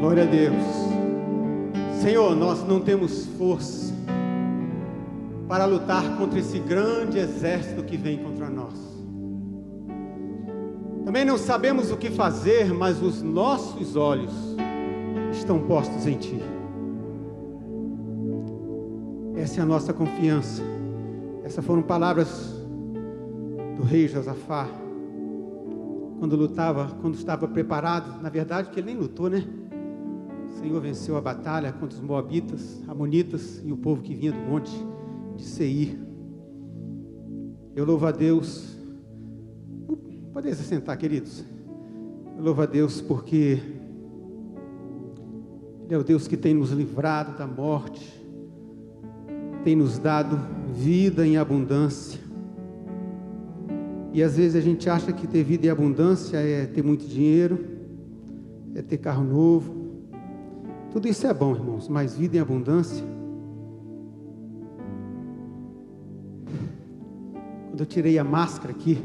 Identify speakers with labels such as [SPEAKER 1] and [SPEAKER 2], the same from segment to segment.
[SPEAKER 1] Glória a Deus. Senhor, nós não temos força para lutar contra esse grande exército que vem contra nós. Também não sabemos o que fazer, mas os nossos olhos estão postos em Ti. Essa é a nossa confiança. Essas foram palavras do rei Josafá, quando estava preparado. Na verdade, que ele nem lutou, né? O Senhor venceu a batalha contra os moabitas, amonitas e o povo que vinha do monte de Seir. Eu louvo a Deus. Podem se sentar, queridos. Eu louvo a Deus porque Ele é o Deus que tem nos livrado da morte, tem nos dado vida em abundância. E às vezes a gente acha que ter vida em abundância é ter muito dinheiro, é ter carro novo. Tudo isso é bom, irmãos, mas vida em abundância. Quando eu tirei a máscara aqui,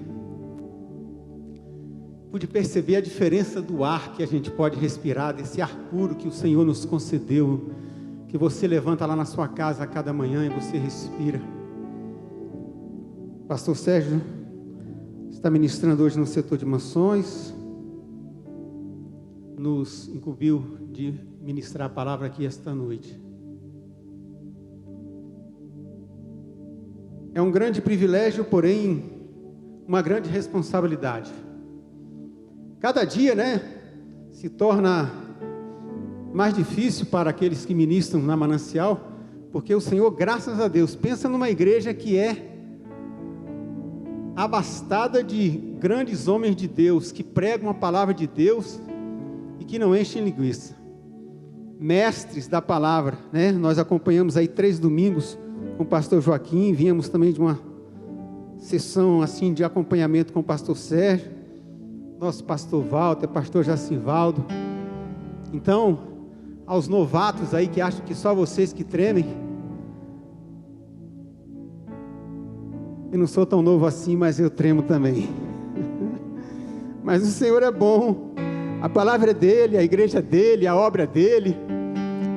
[SPEAKER 1] pude perceber a diferença do ar que a gente pode respirar, desse ar puro que o Senhor nos concedeu, que você levanta lá na sua casa a cada manhã e você respira. Pastor Sérgio está ministrando hoje no setor de mansões, nos incumbiu de ministrar a palavra aqui esta noite. É um grande privilégio, porém, uma grande responsabilidade. Cada dia, se torna mais difícil para aqueles que ministram na Manancial, porque o Senhor, graças a Deus, pensa numa igreja que é abastada de grandes homens de Deus, que pregam a palavra de Deus e que não enchem linguiça. Mestres da palavra, Nós acompanhamos aí 3 domingos com o pastor Joaquim, viemos também de uma sessão assim de acompanhamento com o pastor Sérgio, nosso pastor Walter, pastor Jacivaldo. Então, aos novatos aí que acham que só vocês que tremem, eu não sou tão novo assim, mas eu tremo também. Mas o Senhor é bom, a palavra é dele, a igreja é dele, a obra é dele,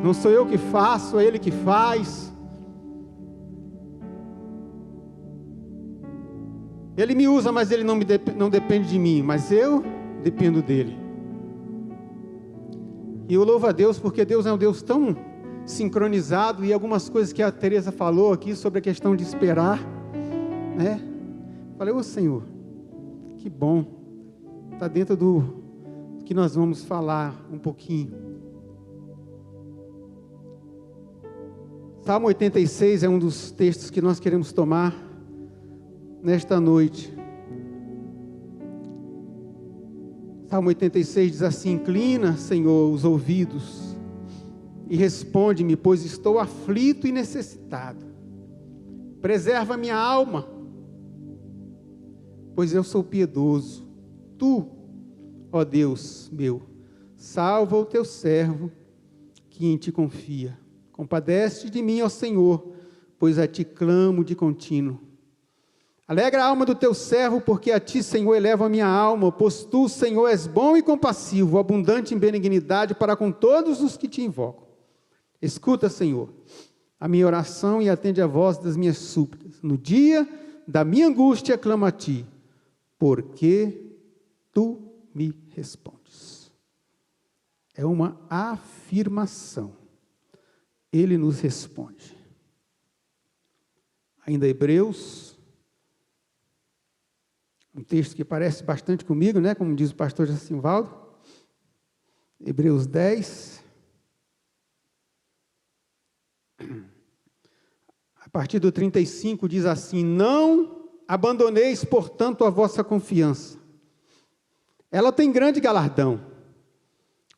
[SPEAKER 1] não sou eu que faço, é Ele que faz. Ele me usa, mas Ele não depende de mim, mas eu dependo dele. E eu louvo a Deus, porque Deus é um Deus tão sincronizado, e algumas coisas que a Teresa falou aqui sobre a questão de esperar, Falei, ô Senhor, que bom, está dentro do que nós vamos falar um pouquinho. Salmo 86 é um dos textos que nós queremos tomar nesta noite. Salmo 86 diz assim: inclina, Senhor, os ouvidos e responde-me, pois estou aflito e necessitado. Preserva minha alma, pois eu sou piedoso. Tu, ó Deus meu, salva o teu servo que em ti confia. Compadece de mim, ó Senhor, pois a ti clamo de contínuo. Alegra a alma do teu servo, porque a ti, Senhor, eleva a minha alma, pois tu, Senhor, és bom e compassivo, abundante em benignidade para com todos os que te invocam. Escuta, Senhor, a minha oração e atende a voz das minhas súplicas. No dia da minha angústia clamo a ti, porque tu me respondes. É uma afirmação. Ele nos responde. Ainda Hebreus, um texto que parece bastante comigo, como diz o pastor Jacivaldo. Hebreus 10. A partir do 35 diz assim: não abandoneis, portanto, a vossa confiança. Ela tem grande galardão.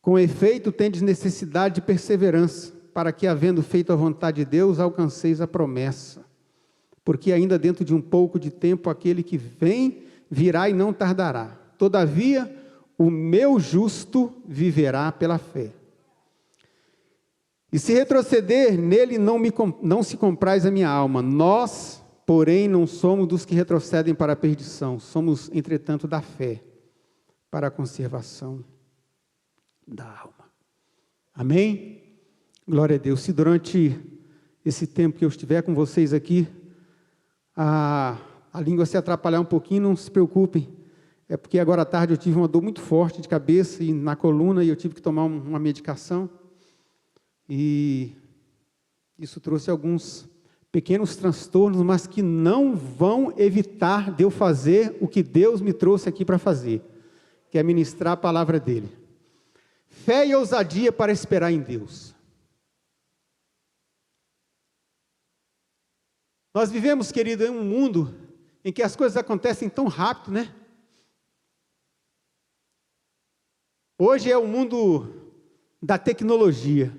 [SPEAKER 1] Com efeito, tendes necessidade de perseverança, para que, havendo feito a vontade de Deus, alcanceis a promessa. Porque ainda dentro de um pouco de tempo, aquele que vem, virá e não tardará. Todavia, o meu justo viverá pela fé. E se retroceder, nele não se compraz a minha alma. Nós, porém, não somos dos que retrocedem para a perdição. Somos, entretanto, da fé, para a conservação da alma. Amém? Glória a Deus. Se durante esse tempo que eu estiver com vocês aqui, a língua se atrapalhar um pouquinho, não se preocupem. É porque agora à tarde eu tive uma dor muito forte de cabeça e na coluna, e eu tive que tomar uma medicação. E isso trouxe alguns pequenos transtornos, mas que não vão evitar de eu fazer o que Deus me trouxe aqui para fazer, que é ministrar a palavra dele. Fé e ousadia para esperar em Deus. Nós vivemos, querido, em um mundo em que as coisas acontecem tão rápido, né? Hoje é o mundo da tecnologia.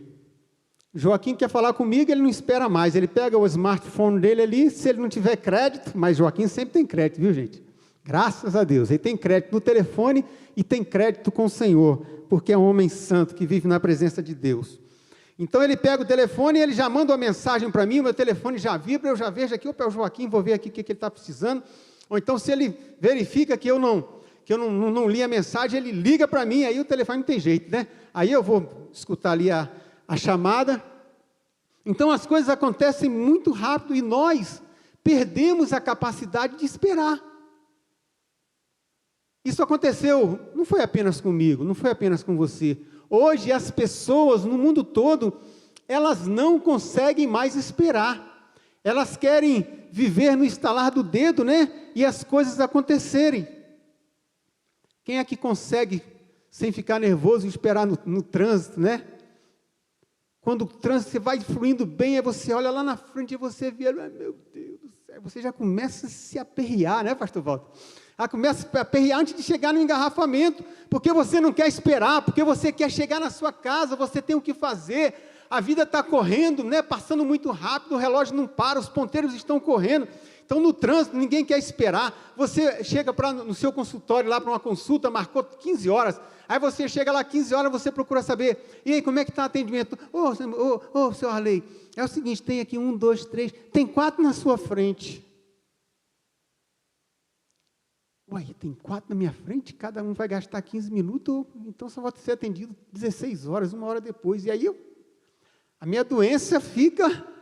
[SPEAKER 1] Joaquim quer falar comigo, ele não espera mais. Ele pega o smartphone dele ali, se ele não tiver crédito, mas Joaquim sempre tem crédito, viu, gente? Graças a Deus. Ele tem crédito no telefone e tem crédito com o Senhor, porque é um homem santo que vive na presença de Deus. Então ele pega o telefone e ele já manda uma mensagem para mim, o meu telefone já vibra, eu já vejo aqui, opa, é o Joaquim, vou ver aqui o que ele está precisando. Ou então se ele verifica que eu não li a mensagem, ele liga para mim, aí o telefone não tem jeito, né? Aí eu vou escutar ali a chamada. Então as coisas acontecem muito rápido e nós perdemos a capacidade de esperar. Isso aconteceu, não foi apenas comigo, não foi apenas com você. Hoje as pessoas no mundo todo, elas não conseguem mais esperar. Elas querem viver no estalar do dedo, né? E as coisas acontecerem. Quem é que consegue, sem ficar nervoso, esperar no trânsito, né? Quando o trânsito você vai fluindo bem, aí você olha lá na frente e você vê, meu Deus do céu, você já começa a se aperrear, né, pastor Walter? Começa a aperrear antes de chegar no engarrafamento, porque você não quer esperar, porque você quer chegar na sua casa, você tem o que fazer, a vida está correndo, né, passando muito rápido, o relógio não para, os ponteiros estão correndo. Então, no trânsito, ninguém quer esperar. Você chega no seu consultório, lá para uma consulta, marcou 15 horas. Aí você chega lá 15 horas, você procura saber. E aí, como é que está o atendimento? Senhor Arley, é o seguinte, tem aqui 1, 2, 3, tem 4 na sua frente. Uai, tem 4 na minha frente, cada um vai gastar 15 minutos, então só vai ser atendido 16 horas, 1 hora depois. E aí, a minha doença fica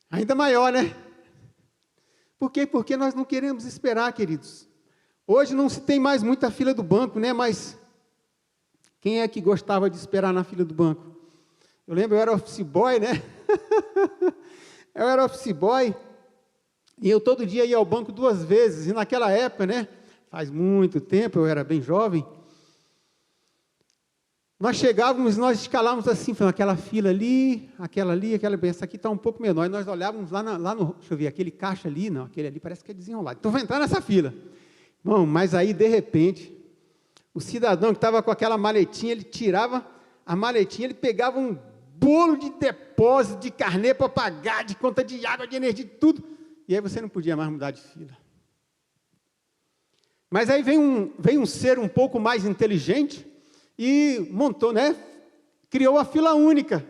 [SPEAKER 1] ainda maior, né? Por quê? Porque nós não queremos esperar, queridos. Hoje não se tem mais muita fila do banco, né? Mas quem é que gostava de esperar na fila do banco? Eu lembro, eu era office boy, né? Eu era office boy e eu todo dia ia ao banco 2 vezes. E naquela época, né? Faz muito tempo, eu era bem jovem. Nós chegávamos, nós escalávamos assim, aquela fila ali, essa aqui está um pouco menor. E nós olhávamos lá no, deixa eu ver, aquele caixa ali, não, aquele ali parece que é desenrolado. Então, vou entrar nessa fila. Bom, mas aí, de repente, o cidadão que estava com aquela maletinha, ele tirava a maletinha, ele pegava um bolo de depósito, de carnê para pagar, de conta de água, de energia, de tudo. E aí você não podia mais mudar de fila. Mas aí vem um ser um pouco mais inteligente, e montou, né? Criou a fila única.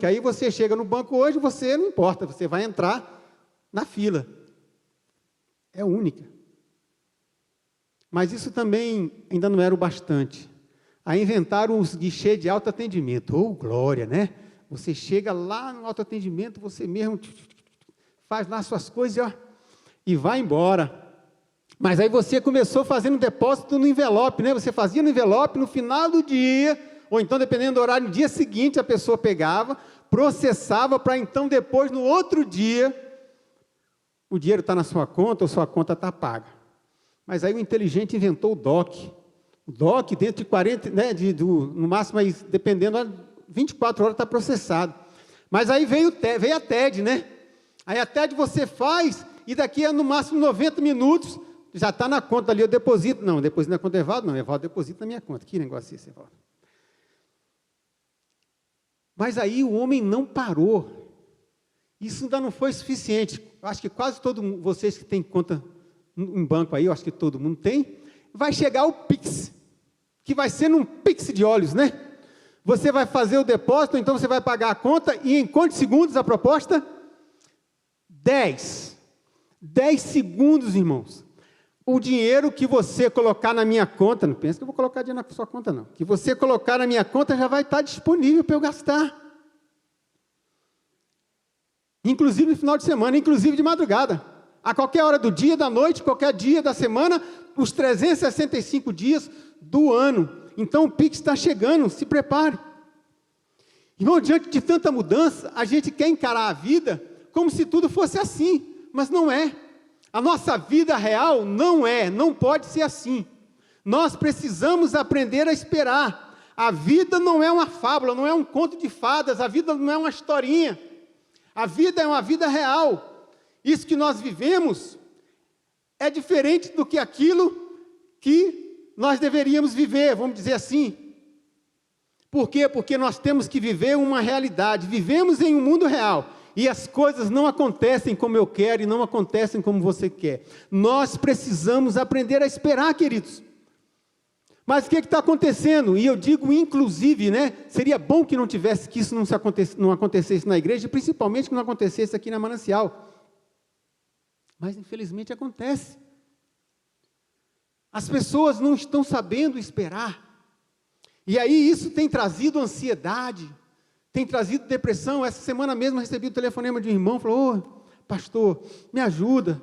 [SPEAKER 1] Aí você chega no banco hoje, você não importa, você vai entrar na fila. É única. Mas isso também ainda não era o bastante. Aí inventaram os guichês de autoatendimento. Oh, glória, né? Você chega lá no autoatendimento, você mesmo faz lá suas coisas e vai embora. Mas aí você começou fazendo depósito no envelope, né? Você fazia no envelope, no final do dia, ou então, dependendo do horário, no dia seguinte, a pessoa pegava, processava, para então, depois, no outro dia, o dinheiro está na sua conta, ou sua conta está paga. Mas aí o inteligente inventou o DOC. O DOC, dentro de 40, né, no máximo, aí, dependendo, 24 horas está processado. Mas aí veio a TED, né? Aí a TED você faz, e daqui a, no máximo, 90 minutos, já está na conta ali, eu deposito. Não, deposito na conta do Evaldo? Não, Evaldo deposita na minha conta. Que negócio é esse, Evaldo? Mas aí o homem não parou. Isso ainda não foi suficiente. Eu acho que quase todo mundo, vocês que têm conta em banco aí, eu acho que todo mundo tem, vai chegar o Pix, que vai ser num Pix de olhos, né? Você vai fazer o depósito, então você vai pagar a conta, e em quantos segundos a proposta? 10 segundos, irmãos. o dinheiro que você colocar na minha conta, não pensa que eu vou colocar dinheiro na sua conta, não. Que você colocar na minha conta já vai estar disponível para eu gastar. Inclusive no final de semana, inclusive de madrugada. A qualquer hora do dia, da noite, qualquer dia da semana, os 365 dias do ano. Então o Pix está chegando, se prepare. Irmão, diante de tanta mudança, a gente quer encarar a vida como se tudo fosse assim, mas não é. A nossa vida real não pode ser assim. Nós precisamos aprender a esperar. A vida não é uma fábula, não é um conto de fadas, a vida não é uma historinha. A vida é uma vida real. Isso que nós vivemos é diferente do que aquilo que nós deveríamos viver, vamos dizer assim. Por quê? Porque nós temos que viver uma realidade. Vivemos em um mundo real. E as coisas não acontecem como eu quero e não acontecem como você quer. Nós precisamos aprender a esperar, queridos. Mas o que está acontecendo? E eu digo inclusive, né? Seria bom que não tivesse, que isso não acontecesse na igreja, principalmente que não acontecesse aqui na Manancial. Mas infelizmente acontece. As pessoas não estão sabendo esperar. E aí isso tem trazido ansiedade, tem trazido depressão. Essa semana mesmo eu recebi o telefonema de um irmão, falou: ô, pastor, me ajuda.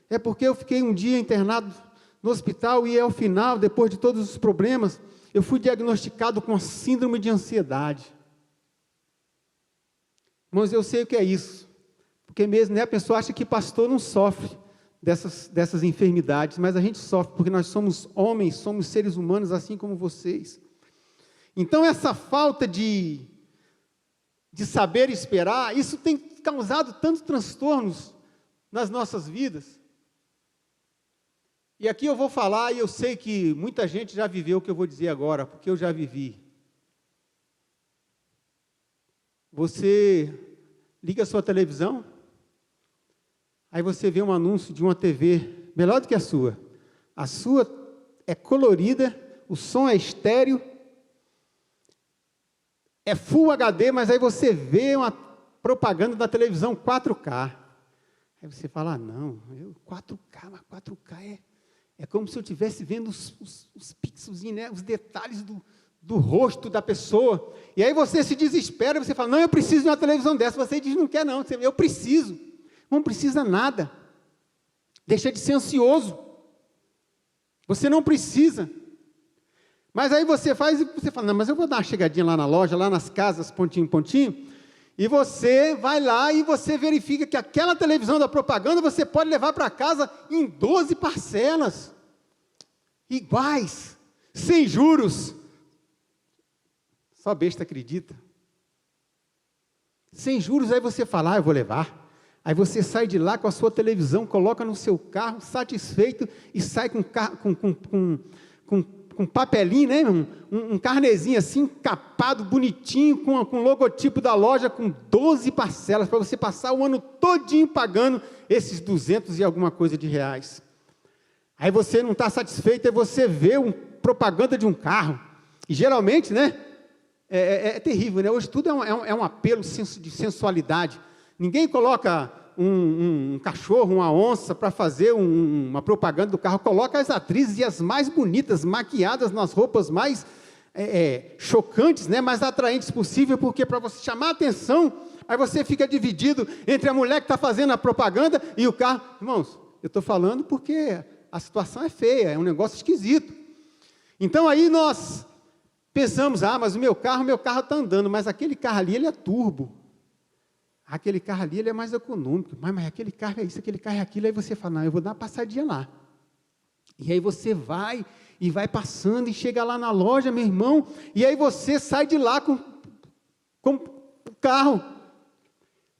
[SPEAKER 1] É porque eu fiquei um dia internado no hospital e ao final, depois de todos os problemas, eu fui diagnosticado com síndrome de ansiedade. Irmãos, eu sei o que é isso. Porque mesmo, né, a pessoa acha que pastor não sofre dessas enfermidades, mas a gente sofre porque nós somos homens, somos seres humanos assim como vocês. Então essa falta de saber esperar, isso tem causado tantos transtornos nas nossas vidas. E aqui eu vou falar, e eu sei que muita gente já viveu o que eu vou dizer agora, porque eu já vivi. Você liga a sua televisão, aí você vê um anúncio de uma TV melhor do que a sua. A sua é colorida, o som é estéreo, é Full HD, mas aí você vê uma propaganda da televisão 4K. Aí você fala: não, 4K, mas 4K é como se eu estivesse vendo os pixelzinhos, né, os detalhes do rosto da pessoa. E aí você se desespera, você fala: não, eu preciso de uma televisão dessa. Você diz: não quer não, eu preciso. Não precisa nada. Deixa de ser ansioso. Você não precisa. Mas aí você faz e você fala: não, mas eu vou dar uma chegadinha lá na loja, lá nas casas, pontinho, pontinho. E você vai lá e você verifica que aquela televisão da propaganda você pode levar para casa em 12 parcelas. Iguais. Sem juros. Só besta acredita. Sem juros, aí você fala: eu vou levar. Aí você sai de lá com a sua televisão, coloca no seu carro, satisfeito, e sai com papelinho, né? Um carnezinho assim, capado, bonitinho, com o logotipo da loja, com 12 parcelas, para você passar o ano todinho pagando esses 200 e alguma coisa de reais. Aí você não está satisfeito, aí você vê propaganda de um carro. E geralmente, né? É terrível, né? Hoje tudo é um apelo de sensualidade. Ninguém coloca um cachorro, uma onça, para fazer uma propaganda do carro. Coloca as atrizes e as mais bonitas, maquiadas nas roupas mais chocantes, né, mais atraentes possível, porque para você chamar a atenção, aí você fica dividido entre a mulher que está fazendo a propaganda e o carro. Irmãos, eu estou falando porque a situação é feia, é um negócio esquisito. Então aí nós pensamos: mas o meu carro está andando, mas aquele carro ali, ele é turbo. Aquele carro ali, ele é mais econômico, mas aquele carro é isso, aquele carro é aquilo. Aí você fala: não, eu vou dar uma passadinha lá. E aí você vai passando e chega lá na loja, meu irmão, e aí você sai de lá com o carro.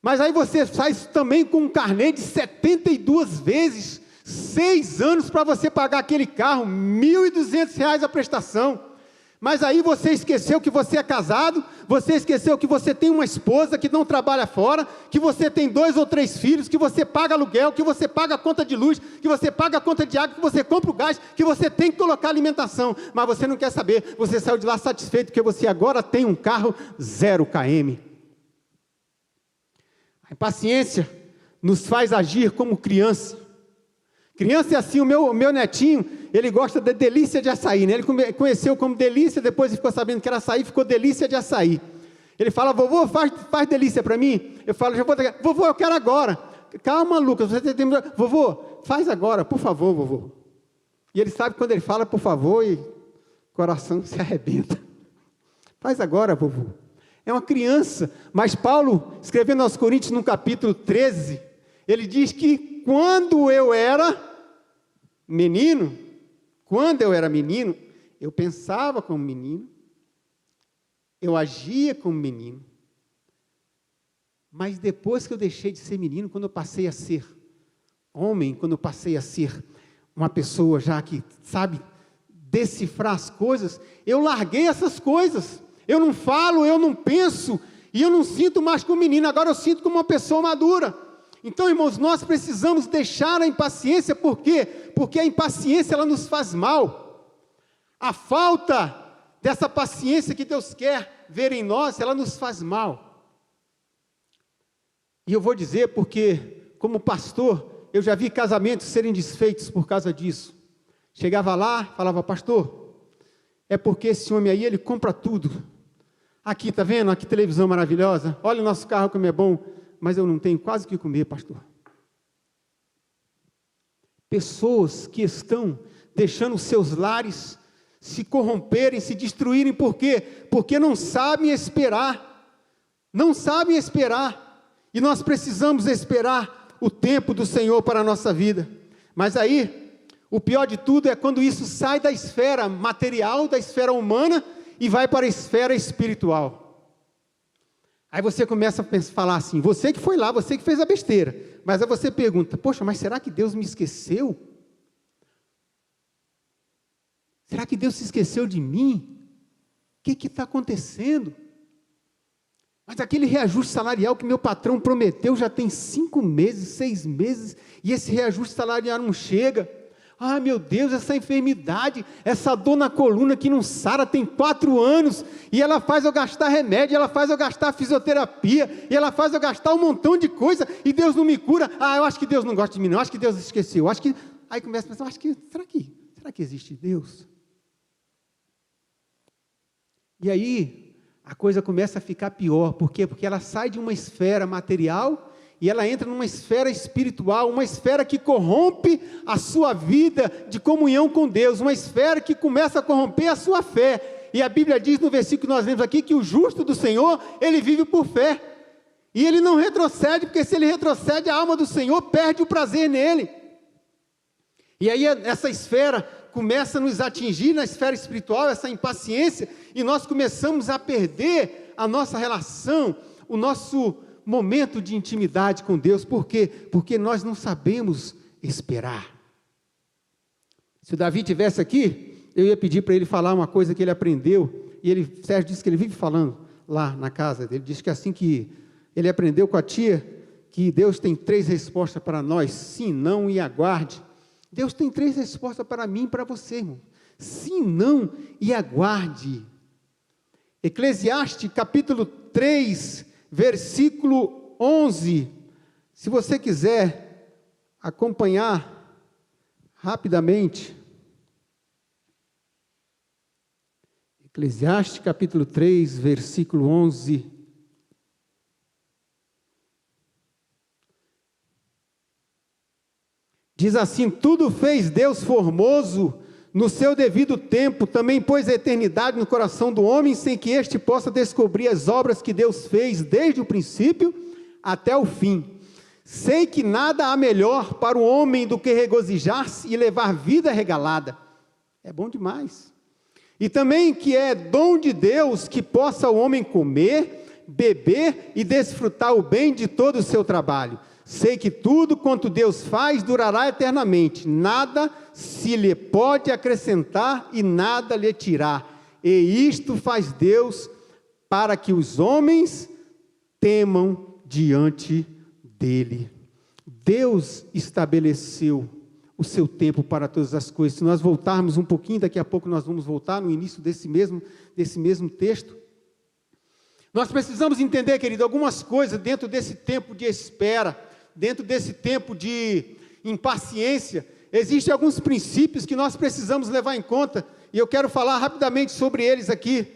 [SPEAKER 1] Mas aí você sai também com um carnê de 72 vezes, 6 anos para você pagar aquele carro, R$ 1.200 a prestação. Mas aí você esqueceu que você é casado, você esqueceu que você tem uma esposa que não trabalha fora, que você tem 2 ou 3 filhos, que você paga aluguel, que você paga a conta de luz, que você paga a conta de água, que você compra o gás, que você tem que colocar alimentação. Mas você não quer saber, você saiu de lá satisfeito porque você agora tem um carro 0 km. A impaciência nos faz agir como criança, Criança é assim, o meu netinho, ele gosta da delícia de açaí, né? Ele conheceu como delícia, depois ele ficou sabendo que era açaí, ficou delícia de açaí. Ele fala, vovô, faz delícia para mim. Eu falo, vovô, eu quero agora. Calma, Lucas, você tem tempo. Vovô, faz agora, por favor, vovô. E ele sabe quando ele fala, por favor, e o coração se arrebenta. Faz agora, vovô. É uma criança, mas Paulo, escrevendo aos Coríntios no capítulo 13, ele diz que quando eu era menino, eu pensava como menino, eu agia como menino, mas depois que eu deixei de ser menino, quando eu passei a ser homem, quando eu passei a ser uma pessoa já que sabe decifrar as coisas, eu larguei essas coisas, eu não falo, eu não penso, e eu não sinto mais como menino, agora eu sinto como uma pessoa madura. Então, irmãos, nós precisamos deixar a impaciência, por quê? Porque a impaciência, ela nos faz mal. A falta dessa paciência que Deus quer ver em nós, ela nos faz mal. E eu vou dizer porque, como pastor, eu já vi casamentos serem desfeitos por causa disso. Chegava lá, falava, pastor, é porque esse homem aí, ele compra tudo. Aqui, tá vendo? Aqui televisão maravilhosa, olha o nosso carro como é bom, mas eu não tenho quase o que comer, pastor. Pessoas que estão deixando seus lares se corromperem, se destruírem, por quê? Porque não sabem esperar, e nós precisamos esperar o tempo do Senhor para a nossa vida. Mas aí, o pior de tudo é quando isso sai da esfera material, da esfera humana, e vai para a esfera espiritual. Aí você começa a falar assim, você que foi lá, você que fez a besteira, mas aí você pergunta, poxa, mas será que Deus me esqueceu? Será que Deus se esqueceu de mim? O que está acontecendo? Mas aquele reajuste salarial que meu patrão prometeu já tem 5 meses, 6 meses, e esse reajuste salarial não chega. Ah, meu Deus, essa enfermidade, essa dor na coluna que não sara, tem 4 anos, e ela faz eu gastar remédio, ela faz eu gastar fisioterapia, e ela faz eu gastar um montão de coisa, e Deus não me cura. Ah, eu acho que Deus não gosta de mim, não, eu acho que Deus esqueceu, aí começa a pensar, será que existe Deus? E aí, a coisa começa a ficar pior, por quê? Porque ela sai de uma esfera material, e ela entra numa esfera espiritual, uma esfera que corrompe a sua vida de comunhão com Deus, uma esfera que começa a corromper a sua fé. E a Bíblia diz no versículo que nós lemos aqui, que o justo do Senhor, ele vive por fé. E ele não retrocede, porque se ele retrocede, a alma do Senhor perde o prazer nele. E aí essa esfera começa a nos atingir na esfera espiritual, essa impaciência, e nós começamos a perder a nossa relação, o nosso momento de intimidade com Deus. Por quê? Porque nós não sabemos esperar. Se o Davi estivesse aqui, eu ia pedir para ele falar uma coisa que ele aprendeu, e Sérgio disse que ele vive falando lá na casa dele, diz que assim que ele aprendeu com a tia, que Deus tem 3 respostas para nós, sim, não e aguarde. Deus tem 3 respostas para mim e para você, irmão, sim, não e aguarde. Eclesiastes capítulo 3, versículo 11, se você quiser acompanhar rapidamente, Eclesiastes capítulo 3, versículo 11, diz assim, tudo fez Deus formoso no seu devido tempo, também pôs a eternidade no coração do homem, sem que este possa descobrir as obras que Deus fez desde o princípio até o fim. Sei que nada há melhor para o homem do que regozijar-se e levar vida regalada. É bom demais. E também que é dom de Deus que possa o homem comer, beber e desfrutar o bem de todo o seu trabalho. Sei que tudo quanto Deus faz durará eternamente, nada se lhe pode acrescentar e nada lhe tirar. E isto faz Deus para que os homens temam diante dele. Deus estabeleceu o seu tempo para todas as coisas. Se nós voltarmos um pouquinho, daqui a pouco nós vamos voltar no início desse mesmo texto. Nós precisamos entender, querido, algumas coisas dentro desse tempo de espera, dentro desse tempo de impaciência. existem alguns princípios que nós precisamos levar em conta, e eu quero falar rapidamente sobre eles aqui.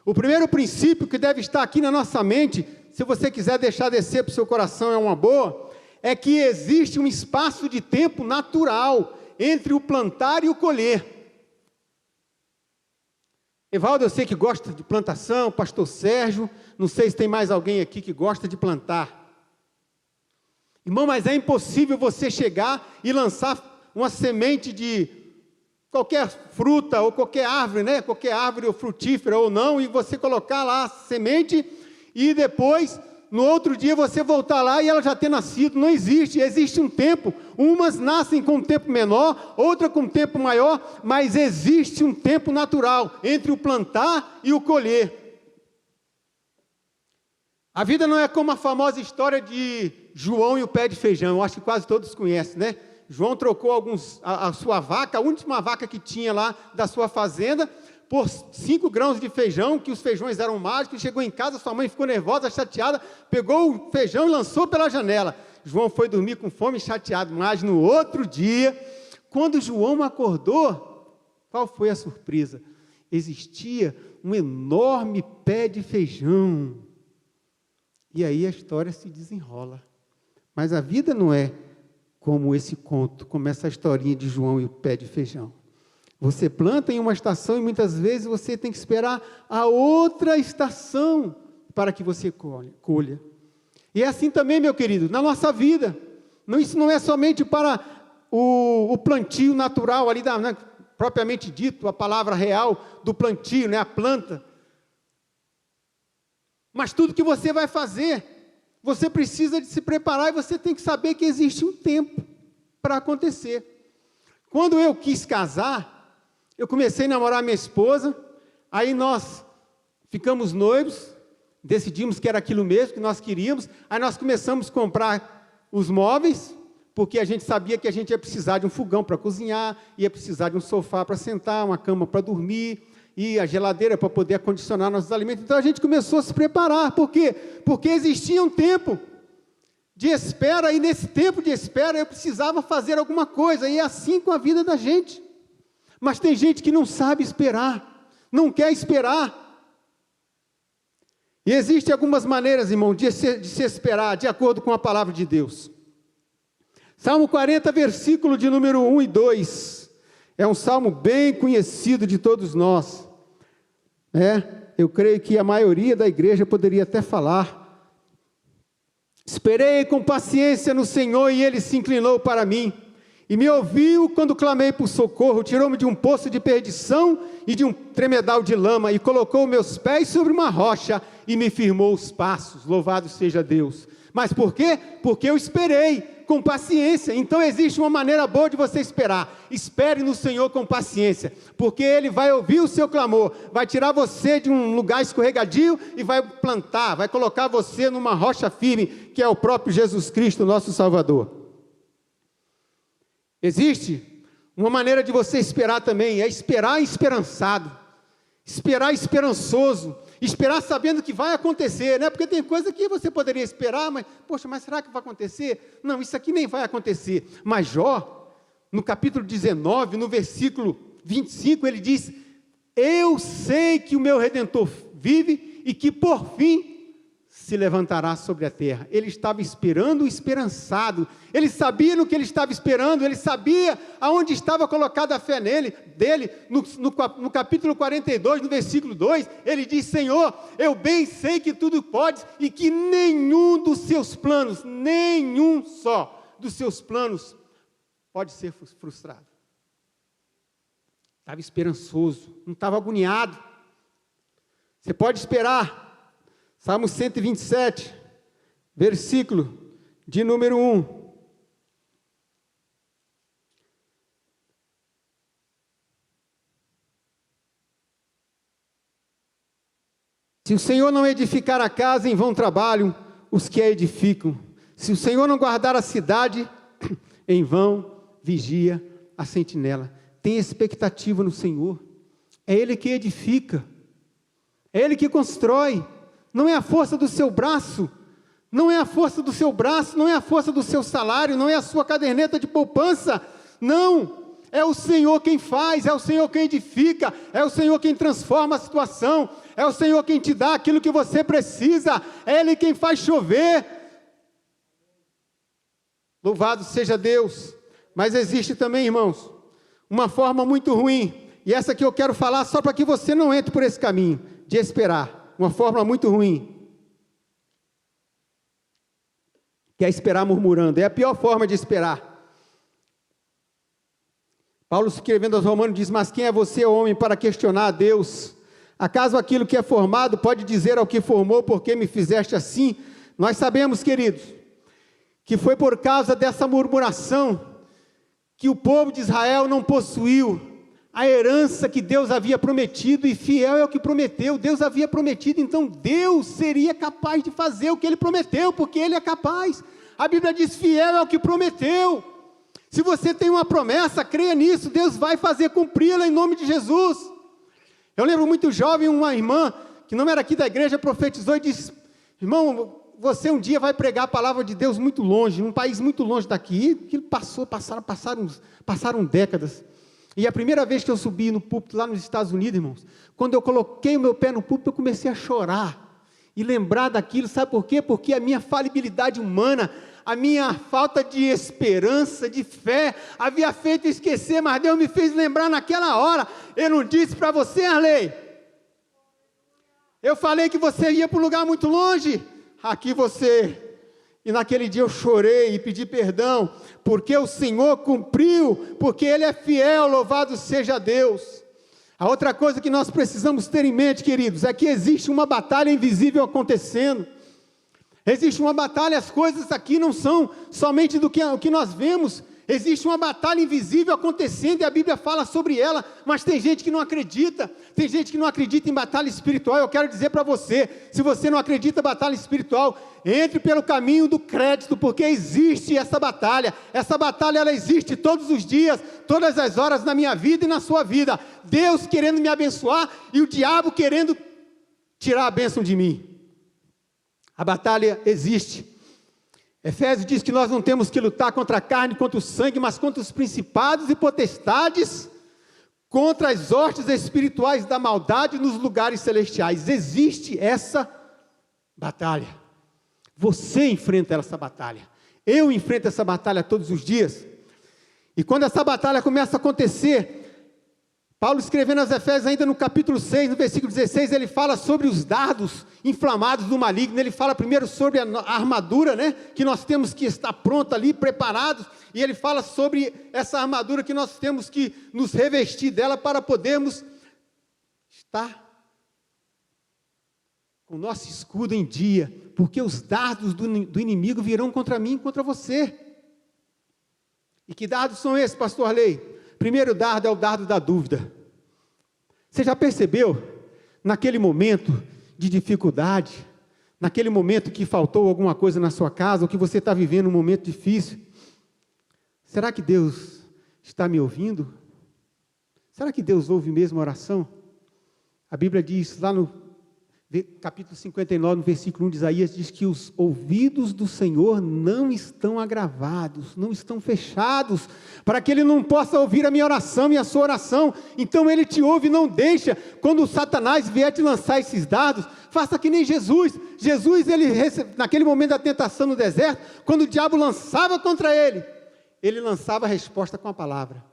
[SPEAKER 1] O primeiro princípio que deve estar aqui na nossa mente, se você quiser deixar descer para o seu coração, é uma boa, é que existe um espaço de tempo natural entre o plantar e o colher. Evaldo, eu sei que gosta de plantação, pastor Sérgio, não sei se tem mais alguém aqui que gosta de plantar. Irmão, mas é impossível você chegar e lançar uma semente de qualquer fruta ou qualquer árvore, né? Qualquer árvore ou frutífera ou não, e você colocar lá a semente e depois, no outro dia, você voltar lá e ela já ter nascido. Não existe, existe um tempo. Umas nascem com um tempo menor, outra com um tempo maior, mas existe um tempo natural entre o plantar e o colher. A vida não é como a famosa história de João e o pé de feijão, eu acho que quase todos conhecem, né? João trocou a sua vaca, a última vaca que tinha lá da sua fazenda, por 5 grãos de feijão, que os feijões eram mágicos, chegou em casa, sua mãe ficou nervosa, chateada, pegou o feijão e lançou pela janela. João foi dormir com fome e chateado, mas no outro dia, quando João acordou, qual foi a surpresa? Existia um enorme pé de feijão. E aí a história se desenrola. Mas a vida não é como esse conto, como essa historinha de João e o pé de feijão. Você planta em uma estação e muitas vezes você tem que esperar a outra estação para que você colha. E é assim também, meu querido, na nossa vida. Isso não é somente para o plantio natural, ali propriamente dito, a palavra real do plantio, né, a planta. Mas tudo que você vai fazer, você precisa de se preparar e você tem que saber que existe um tempo para acontecer. Quando eu quis casar, eu comecei a namorar minha esposa, aí nós ficamos noivos, decidimos que era aquilo mesmo que nós queríamos, aí nós começamos a comprar os móveis, porque a gente sabia que a gente ia precisar de um fogão para cozinhar, ia precisar de um sofá para sentar, uma cama para dormir, e a geladeira para poder acondicionar nossos alimentos. Então a gente começou a se preparar. Por quê? Porque existia um tempo de espera, e nesse tempo de espera eu precisava fazer alguma coisa, e é assim com a vida da gente. Mas tem gente que não sabe esperar, não quer esperar. E existem algumas maneiras, irmão, de se esperar, de acordo com a palavra de Deus. Salmo 40, versículo de número 1 e 2, é um salmo bem conhecido de todos nós. Eu creio que a maioria da igreja poderia até falar. Esperei com paciência no Senhor e Ele se inclinou para mim, e me ouviu quando clamei por socorro, tirou-me de um poço de perdição e de um tremedal de lama, e colocou meus pés sobre uma rocha, e me firmou os passos. Louvado seja Deus. Mas por quê? Porque eu esperei com paciência. Então existe uma maneira boa de você esperar. Espere no Senhor com paciência, porque Ele vai ouvir o seu clamor, vai tirar você de um lugar escorregadio e vai plantar, vai colocar você numa rocha firme, que é o próprio Jesus Cristo, nosso Salvador. Existe uma maneira de você esperar também, é esperar esperançado, esperar esperançoso, esperar sabendo que vai acontecer, né? Porque tem coisa que você poderia esperar, mas, poxa, mas será que vai acontecer? Não, isso aqui nem vai acontecer. Mas Jó, no capítulo 19, no versículo 25, ele diz: eu sei que o meu Redentor vive e que por fim se levantará sobre a terra. Ele estava esperando o esperançado, ele sabia no que ele estava esperando, ele sabia aonde estava colocada a fé dele. No capítulo 42, no versículo 2, ele diz: Senhor, eu bem sei que tudo podes e que nenhum dos seus planos, nenhum só dos seus planos pode ser frustrado. Estava esperançoso, não estava agoniado. Você pode esperar. Salmo 127, versículo de número 1. Se o Senhor não edificar a casa, em vão trabalham os que a edificam. Se o Senhor não guardar a cidade, em vão vigia a sentinela. Tenha expectativa no Senhor. É Ele que edifica. É Ele que constrói. Não é a força do seu braço, não é a força do seu braço, não é a força do seu salário, não é a sua caderneta de poupança, Não, é o Senhor quem faz, é o Senhor quem edifica, é o Senhor quem transforma a situação, é o Senhor quem te dá aquilo que você precisa, é Ele quem faz chover. Louvado seja Deus. Mas existe também, irmãos, uma forma muito ruim, e essa que eu quero falar só para que você não entre por esse caminho, de esperar, uma forma muito ruim, que é esperar murmurando, é a pior forma de esperar. Paulo, escrevendo aos Romanos, diz: mas quem é você, homem, para questionar a Deus? Acaso aquilo que é formado pode dizer ao que formou, por que me fizeste assim? Nós sabemos, queridos, que foi por causa dessa murmuração que o povo de Israel não possuiu a herança que Deus havia prometido, e fiel é o que prometeu. Deus havia prometido, então Deus seria capaz de fazer o que Ele prometeu, porque Ele é capaz. A Bíblia diz: fiel é o que prometeu. Se você tem uma promessa, creia nisso, Deus vai fazer cumpri-la em nome de Jesus. Eu lembro muito jovem, uma irmã, que não era aqui da igreja, profetizou e disse: irmão, você um dia vai pregar a palavra de Deus muito longe, num país muito longe daqui. E passaram décadas. E a primeira vez que eu subi no púlpito lá nos Estados Unidos, irmãos, quando eu coloquei o meu pé no púlpito, eu comecei a chorar e lembrar daquilo. Sabe por quê? Porque a minha falibilidade humana, a minha falta de esperança, de fé, havia feito esquecer, mas Deus me fez lembrar naquela hora. Eu não disse para você, Arley, eu falei que você ia para um lugar muito longe, aqui você... E naquele dia eu chorei e pedi perdão, porque o Senhor cumpriu, porque Ele é fiel, louvado seja Deus. A outra coisa que nós precisamos ter em mente, queridos, é que existe uma batalha invisível acontecendo. Existe uma batalha, as coisas aqui não são somente o que nós vemos. Existe uma batalha invisível acontecendo e a Bíblia fala sobre ela, mas tem gente que não acredita, tem gente que não acredita em batalha espiritual. Eu quero dizer para você, se você não acredita em batalha espiritual, entre pelo caminho do crédito, porque existe essa batalha ela existe todos os dias, todas as horas na minha vida e na sua vida, Deus querendo me abençoar e o diabo querendo tirar a bênção de mim. A batalha existe. Efésios diz que nós não temos que lutar contra a carne, contra o sangue, mas contra os principados e potestades, contra as hostes espirituais da maldade nos lugares celestiais. Existe essa batalha. Você enfrenta essa batalha. Eu enfrento essa batalha todos os dias. E quando essa batalha começa a acontecer, Paulo, escrevendo aos Efésios, ainda no capítulo 6, no versículo 16, ele fala sobre os dardos inflamados do maligno. Ele fala primeiro sobre a armadura, né, que nós temos que estar pronto ali, preparados, e ele fala sobre essa armadura que nós temos que nos revestir dela para podermos estar com o nosso escudo em dia, porque os dardos do inimigo virão contra mim e contra você. E que dardos são esses, pastor Arley? Primeiro dardo é o dardo da dúvida. Você já percebeu, naquele momento de dificuldade, naquele momento que faltou alguma coisa na sua casa, ou que você está vivendo um momento difícil, será que Deus está me ouvindo? Será que Deus ouve mesmo a oração? A Bíblia diz, lá no capítulo 59, no versículo 1 de Isaías, diz que os ouvidos do Senhor não estão agravados, não estão fechados, para que Ele não possa ouvir a minha oração e a sua oração. Então Ele te ouve e não deixa. Quando o Satanás vier te lançar esses dardos, faça que nem Jesus. Jesus, naquele momento da tentação no deserto, quando o diabo lançava contra ele, ele lançava a resposta com a palavra.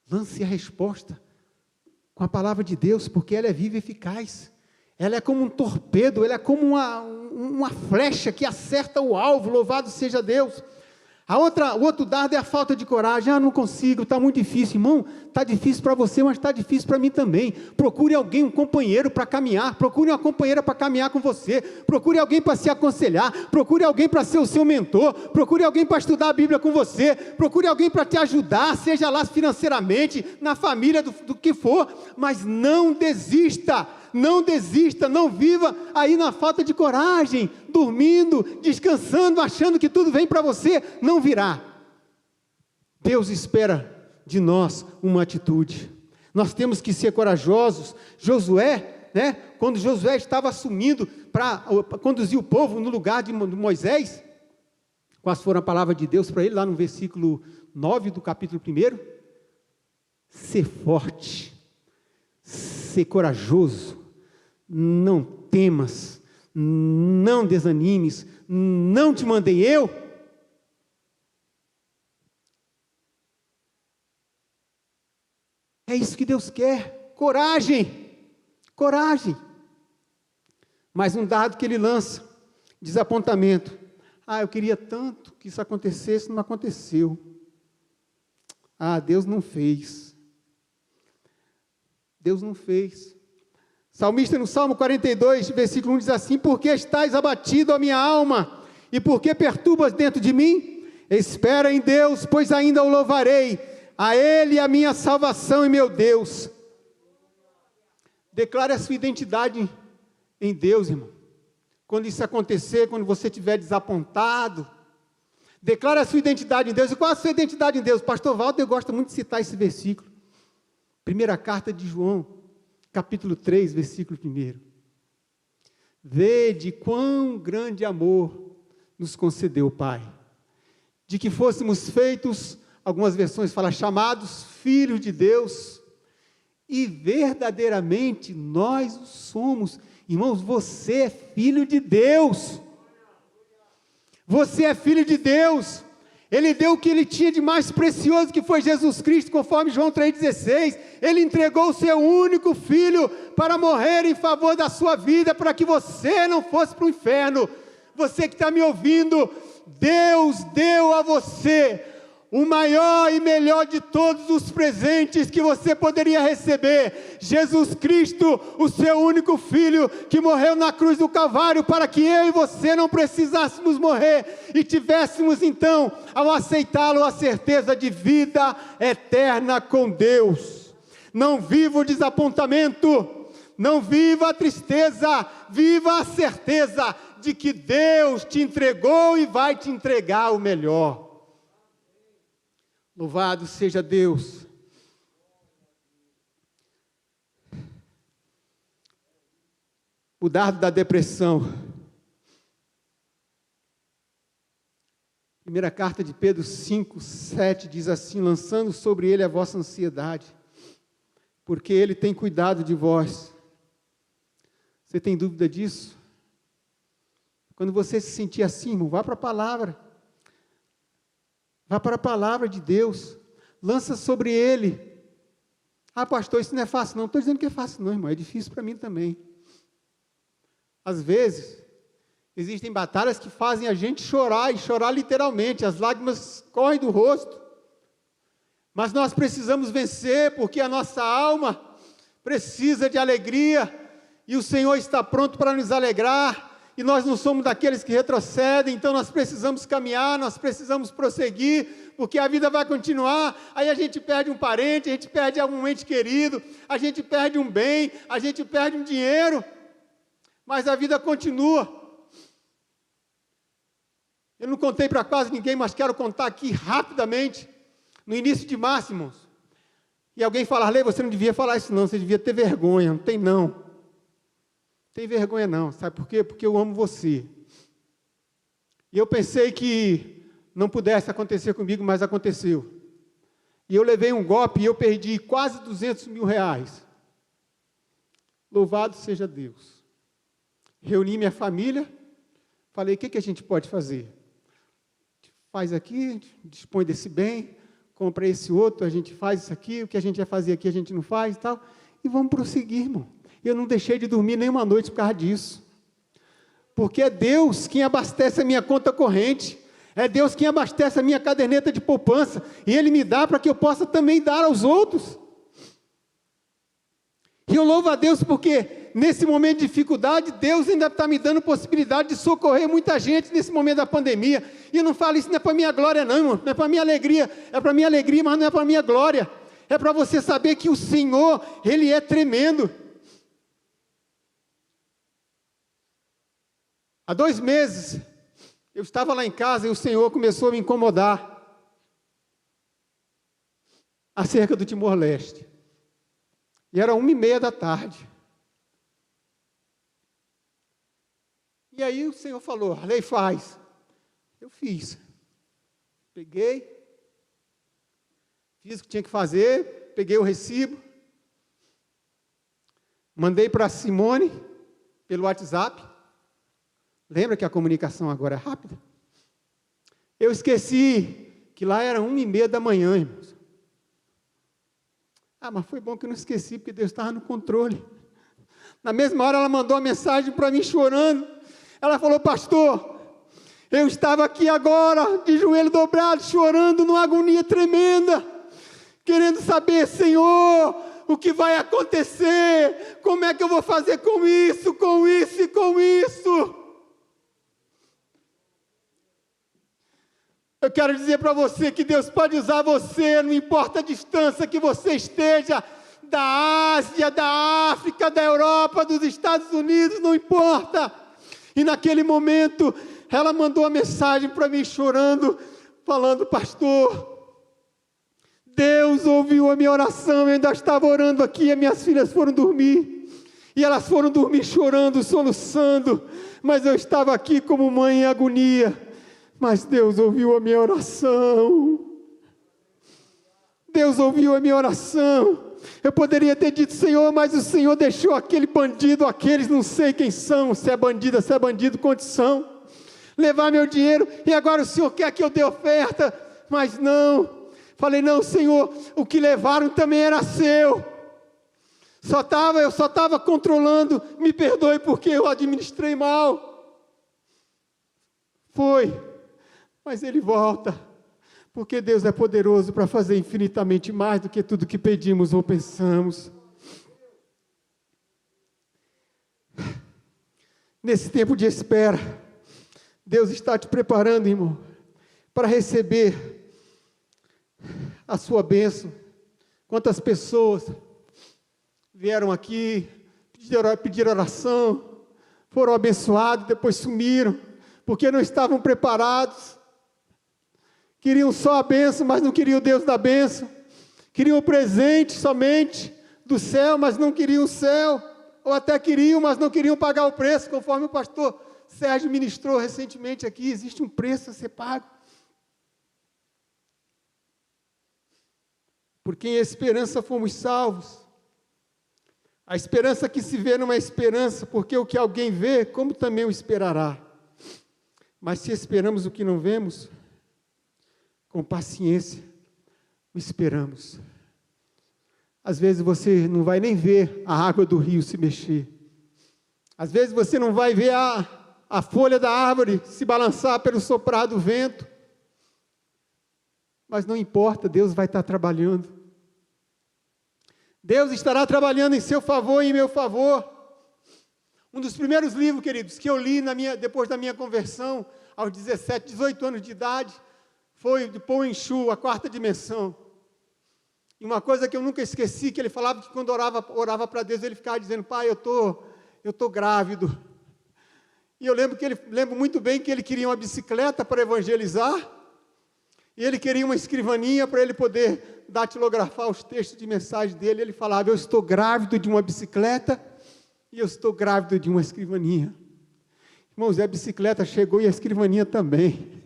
[SPEAKER 1] Lance a resposta com a palavra de Deus, porque ela é viva e eficaz. Ela é como um torpedo, ela é como uma flecha que acerta o alvo, louvado seja Deus. O outro dardo é a falta de coragem. Não consigo, está muito difícil. Irmão, está difícil para você, mas está difícil para mim também. Procure alguém, um companheiro para caminhar, procure uma companheira para caminhar com você, procure alguém para se aconselhar, procure alguém para ser o seu mentor, procure alguém para estudar a Bíblia com você, procure alguém para te ajudar, seja lá financeiramente, na família, do que for, mas não desista. Não desista, não viva aí na falta de coragem, dormindo, descansando, achando que tudo vem para você. Não virá. Deus espera de nós uma atitude. Nós temos que ser corajosos. Josué, né, quando Josué estava assumindo para conduzir o povo no lugar de Moisés, Quais foram a palavra de Deus para ele, lá no versículo 9 do capítulo 1? Ser forte, ser corajoso, não temas, não desanimes, não te mandei eu? É isso que Deus quer, coragem, coragem. Mais um dado que ele lança, desapontamento. Eu queria tanto que isso acontecesse, não aconteceu. Deus não fez. Deus não fez. Salmista no Salmo 42, versículo 1 diz assim: por que estás abatido, a minha alma? E por que perturbas dentro de mim? Espera em Deus, pois ainda o louvarei. A Ele a minha salvação e meu Deus. Declare a sua identidade em Deus, irmão. Quando isso acontecer, quando você estiver desapontado, declare a sua identidade em Deus. E qual a sua identidade em Deus? Pastor Walter gosta muito de citar esse versículo. Primeira carta de João, capítulo 3, versículo 1. Vede quão grande amor nos concedeu o Pai, de que fôssemos feitos, algumas versões falam, chamados filhos de Deus, e verdadeiramente nós o somos. Irmãos, você é filho de Deus. Você é filho de Deus. Ele deu o que ele tinha de mais precioso, que foi Jesus Cristo, conforme João 3,16. Ele entregou o seu único filho para morrer em favor da sua vida, para que você não fosse para o inferno. Você que está me ouvindo, Deus deu a você o maior e melhor de todos os presentes que você poderia receber, Jesus Cristo, o seu único Filho, que morreu na cruz do Calvário, para que eu e você não precisássemos morrer, e tivéssemos então, ao aceitá-lo, a certeza de vida eterna com Deus. Não viva o desapontamento, não viva a tristeza, viva a certeza de que Deus te entregou e vai te entregar o melhor. Louvado seja Deus. O dardo da depressão. Primeira carta de Pedro 5, 7 diz assim: lançando sobre ele a vossa ansiedade, porque ele tem cuidado de vós. Você tem dúvida disso? Quando você se sentir assim, irmão, vá para a palavra. Vá para a palavra de Deus, lança sobre ele. Pastor, isso não é fácil não. Estou dizendo que é fácil não, irmão, é difícil para mim também. Às vezes, existem batalhas que fazem a gente chorar, e chorar literalmente, as lágrimas correm do rosto. Mas nós precisamos vencer, porque a nossa alma precisa de alegria, e o Senhor está pronto para nos alegrar. E nós não somos daqueles que retrocedem, então nós precisamos caminhar, nós precisamos prosseguir, porque a vida vai continuar. Aí a gente perde um parente, a gente perde algum ente querido, a gente perde um bem, a gente perde um dinheiro, mas a vida continua. Eu não contei para quase ninguém, mas quero contar aqui rapidamente, no início de março, irmãos. E alguém fala: Arley, você não devia falar isso não, você devia ter vergonha. Não tem não. Tem vergonha não, sabe por quê? Porque eu amo você. E eu pensei que não pudesse acontecer comigo, mas aconteceu. E eu levei um golpe e eu perdi quase 200 mil reais. Louvado seja Deus. Reuni minha família, falei: o que a gente pode fazer? Faz aqui, dispõe desse bem, compra esse outro, a gente faz isso aqui, o que a gente vai fazer aqui a gente não faz e tal. E vamos prosseguir, irmão. Eu não deixei de dormir nenhuma noite por causa disso. Porque é Deus quem abastece a minha conta corrente. É Deus quem abastece a minha caderneta de poupança. E Ele me dá para que eu possa também dar aos outros. E eu louvo a Deus porque nesse momento de dificuldade, Deus ainda está me dando possibilidade de socorrer muita gente nesse momento da pandemia. E eu não falo isso não é para minha glória não, irmão. Não é para minha alegria. É para minha alegria, mas não é para minha glória. É para você saber que o Senhor, Ele é tremendo. Há 2 meses, eu estava lá em casa e o Senhor começou a me incomodar acerca do Timor-Leste. E era 1h30 da tarde. E aí o Senhor falou: Arley, faz. Eu fiz. Peguei, fiz o que tinha que fazer, peguei o recibo, mandei para a Simone pelo WhatsApp. Lembra que a comunicação agora é rápida? Eu esqueci que lá era 1h30 da manhã, irmãos. Mas foi bom que eu não esqueci, porque Deus estava no controle. Na mesma hora ela mandou uma mensagem para mim chorando. Ela falou: pastor, eu estava aqui agora, de joelho dobrado, chorando, numa agonia tremenda, querendo saber, Senhor, o que vai acontecer, como é que eu vou fazer com isso e com isso. Eu quero dizer para você que Deus pode usar você, não importa a distância que você esteja, da Ásia, da África, da Europa, dos Estados Unidos, não importa. E naquele momento, ela mandou uma mensagem para mim chorando, falando: pastor, Deus ouviu a minha oração, eu ainda estava orando aqui, e minhas filhas foram dormir, e elas foram dormir chorando, soluçando, mas eu estava aqui como mãe em agonia. Mas Deus ouviu a minha oração. Deus ouviu a minha oração. Eu poderia ter dito: Senhor, mas o Senhor deixou aquele bandido, aqueles não sei quem são, se é bandido, condição, levar meu dinheiro, e agora o Senhor quer que eu dê oferta. Mas não, falei: não, Senhor, o que levaram também era seu. Eu só estava controlando, me perdoe porque eu administrei mal. Foi. Mas ele volta, porque Deus é poderoso para fazer infinitamente mais do que tudo que pedimos ou pensamos. Nesse tempo de espera, Deus está te preparando, irmão, para receber a sua bênção. Quantas pessoas vieram aqui, pediram oração, foram abençoados, depois sumiram, porque não estavam preparados. Queriam só a bênção, mas não queriam o Deus da bênção. Queriam o presente somente do céu, mas não queriam o céu. Ou até queriam, mas não queriam pagar o preço, conforme o pastor Sérgio ministrou recentemente aqui. Existe um preço a ser pago. Porque em esperança fomos salvos. A esperança que se vê não é esperança, porque o que alguém vê, como também o esperará. Mas se esperamos o que não vemos, com paciência, o esperamos. Às vezes você não vai nem ver a água do rio se mexer. Às vezes você não vai ver a folha da árvore se balançar pelo soprar do vento. Mas não importa, Deus vai estar trabalhando. Deus estará trabalhando em seu favor e em meu favor. Um dos primeiros livros, queridos, que eu li depois da minha conversão, aos 17, 18 anos de idade, foi de Paul Enchu, A Quarta Dimensão. E uma coisa que eu nunca esqueci, que ele falava que quando orava para Deus, ele ficava dizendo: pai, eu tô grávido. E eu lembro muito bem que ele queria uma bicicleta para evangelizar, e ele queria uma escrivaninha para ele poder datilografar os textos de mensagem dele. Ele falava: eu estou grávido de uma bicicleta e eu estou grávido de uma escrivaninha. Irmãos, a bicicleta chegou e a escrivaninha também.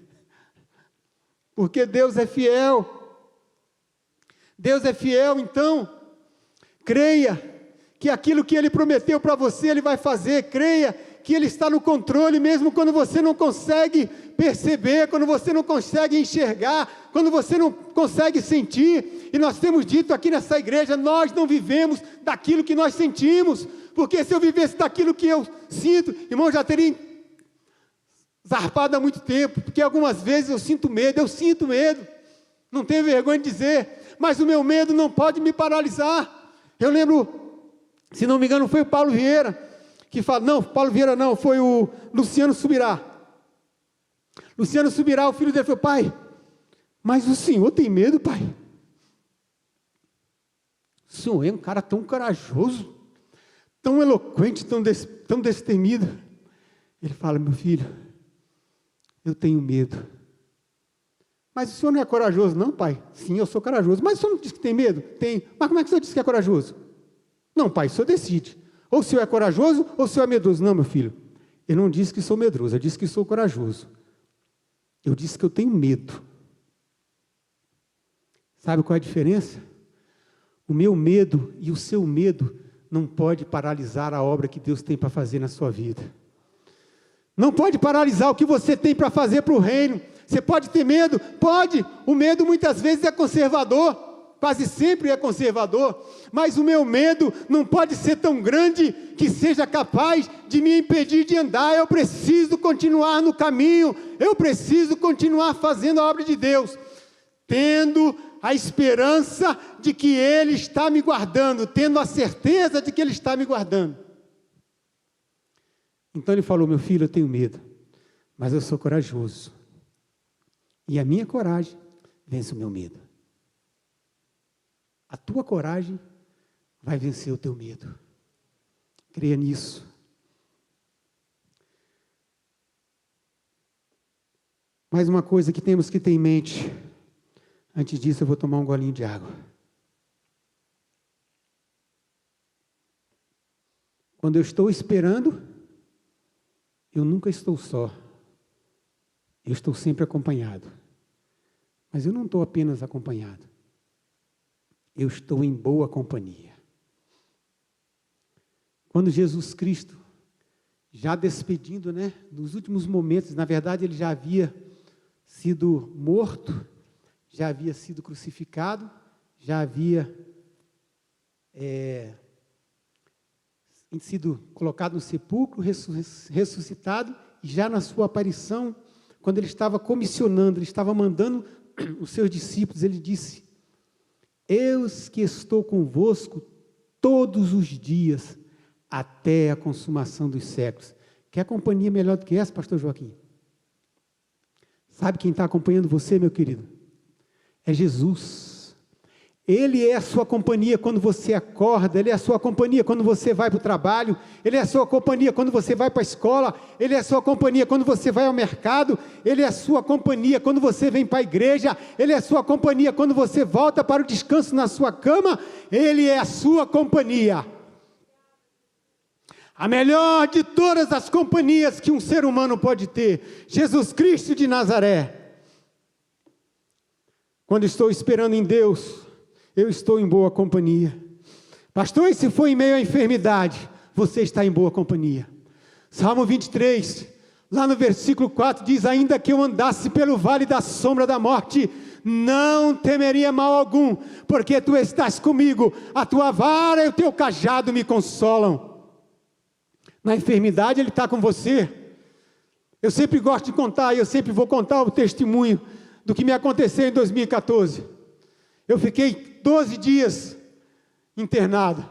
[SPEAKER 1] Porque Deus é fiel. Deus é fiel, então, creia que aquilo que Ele prometeu para você, Ele vai fazer. Creia que Ele está no controle, mesmo quando você não consegue perceber, quando você não consegue enxergar, quando você não consegue sentir. E nós temos dito aqui nessa igreja: nós não vivemos daquilo que nós sentimos, porque se eu vivesse daquilo que eu sinto, irmão, já teria zarpado há muito tempo, porque algumas vezes eu sinto medo, não tenho vergonha de dizer, mas o meu medo não pode me paralisar. Eu lembro, se não me engano, foi o Paulo Vieira, que fala, não, Paulo Vieira não, foi o Luciano Subirá. Luciano Subirá, o filho dele, falou: pai, mas o senhor tem medo, pai? O senhor é um cara tão corajoso, tão eloquente, tão destemido. Ele fala: meu filho, eu tenho medo. Mas o senhor não é corajoso, não, pai? Sim, eu sou corajoso. Mas o senhor não disse que tem medo? Tem. Mas como é que o senhor disse que é corajoso? Não, pai, o senhor decide. Ou o senhor é corajoso, ou o senhor é medroso. Não, meu filho, eu não disse que sou medroso, eu disse que sou corajoso. Eu disse que eu tenho medo. Sabe qual é a diferença? O meu medo e o seu medo não pode paralisar a obra que Deus tem para fazer na sua vida. Não pode paralisar o que você tem para fazer para o reino. Você pode ter medo? Pode. O medo muitas vezes é conservador. Quase sempre é conservador. Mas o meu medo não pode ser tão grande que seja capaz de me impedir de andar. Eu preciso continuar no caminho. Eu preciso continuar fazendo a obra de Deus. Tendo a esperança de que Ele está me guardando. Tendo a certeza de que Ele está me guardando. Então ele falou: meu filho, eu tenho medo, mas eu sou corajoso. E a minha coragem vence o meu medo. A tua coragem vai vencer o teu medo. Creia nisso. Mais uma coisa que temos que ter em mente. Antes disso, eu vou tomar um golinho de água. Quando eu estou esperando, eu nunca estou só. Eu estou sempre acompanhado. Mas eu não estou apenas acompanhado. Eu estou em boa companhia. Quando Jesus Cristo, já despedindo, nos últimos momentos, na verdade ele já havia sido morto, já havia sido crucificado, já havia sido colocado no sepulcro, ressuscitado, e já na sua aparição, quando ele estava comissionando, ele estava mandando os seus discípulos, ele disse: eis que estou convosco todos os dias, até a consumação dos séculos. Quer companhia melhor do que essa, pastor Joaquim? Sabe quem está acompanhando você, meu querido? É Jesus. Ele é a sua companhia quando você acorda, Ele é a sua companhia quando você vai para o trabalho, Ele é a sua companhia quando você vai para a escola, Ele é a sua companhia quando você vai ao mercado, Ele é a sua companhia quando você vem para a igreja, Ele é a sua companhia quando você volta para o descanso na sua cama, Ele é a sua companhia. A melhor de todas as companhias que um ser humano pode ter, Jesus Cristo de Nazaré. Quando estou esperando em Deus, eu estou em boa companhia. Pastor, e se for em meio à enfermidade, você está em boa companhia. Salmo 23, lá no versículo 4, diz: ainda que eu andasse pelo vale da sombra da morte, não temeria mal algum, porque tu estás comigo, a tua vara e o teu cajado me consolam. Na enfermidade Ele está com você. Eu sempre gosto de contar, e eu sempre vou contar o testemunho do que me aconteceu em 2014. Eu fiquei 12 dias internado.